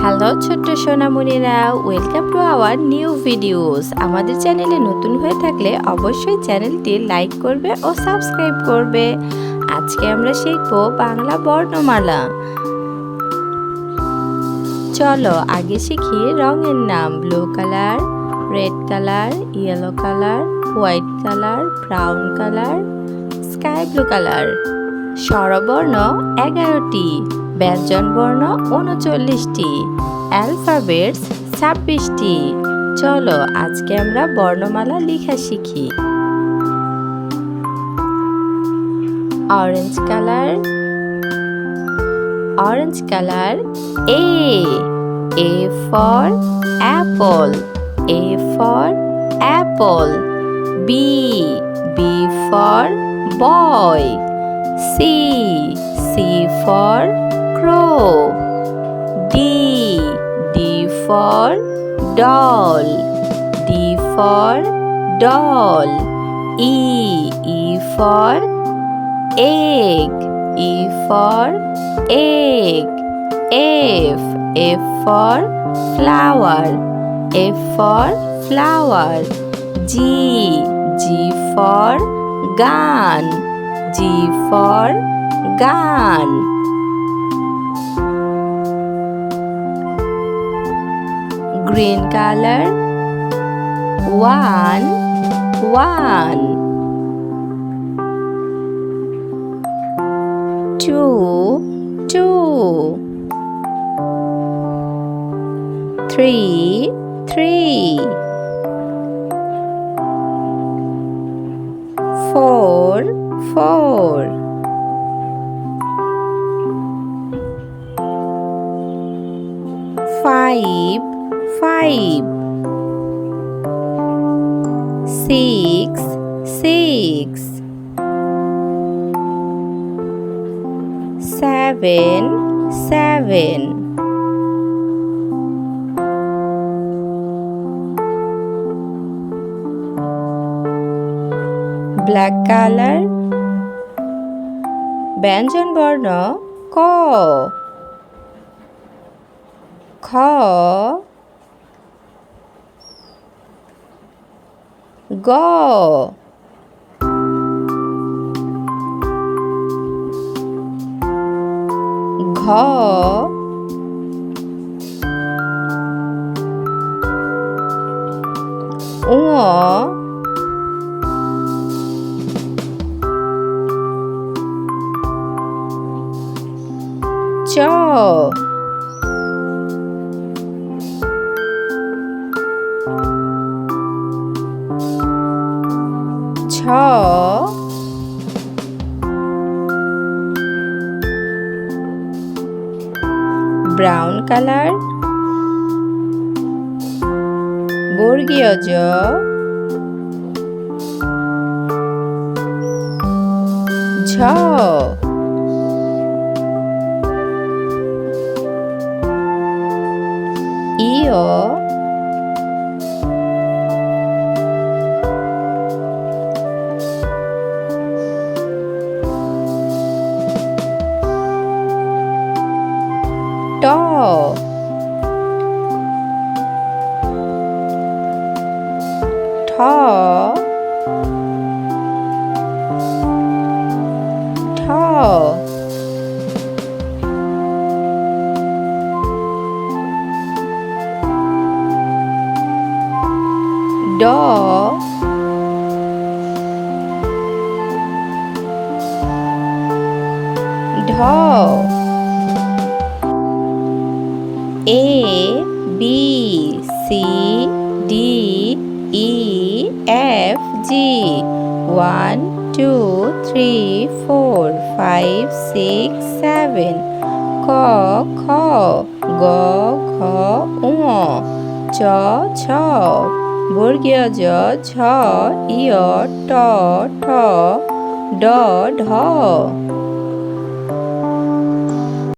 Hello ছোট্ট সোনামণিরা, welcome to our new videos. আমাদের চ্যানেলে নতুন হয়ে থাকলে অবশ্যই চ্যানেলটি লাইক করবে ও সাবস্ক্রাইব করবে। আজকে আমরা শিখব বাংলা বর্ণমালা। চলো আগে শিখি রঙের নাম। Blue colour, red colour, yellow colour, white colour, brown colour, sky blue colour. স্বরবর্ণ 11টি, ব্যঞ্জন বর্ণ 39টি, অ্যালফাবেটস 26টি। চলো আজকে আমরা বর্ণমালা লেখা শিখি। Orange colour A for apple, A for apple. B for boy, C for crow. D for doll, D for doll. E for egg, E for egg. F for flower, F for flower. G for gun, G for gun. Green color 1. 2. 3. 4. 5. 6. 7. Black color, ব্যঞ্জন বর্ণ ক, খ, গ, ঘ, ঙ, চ, ছ, brown colour, বর্গীয় জ, ঝ, ইয়, ট, ঠ, ড, ঢ। A B C D E F G 1 2 3 4 5 6 7 ক খ গ ঘ ঙ চ ছ বর্গীয় জ ঝ ইয় ট ঠ ড ঢ।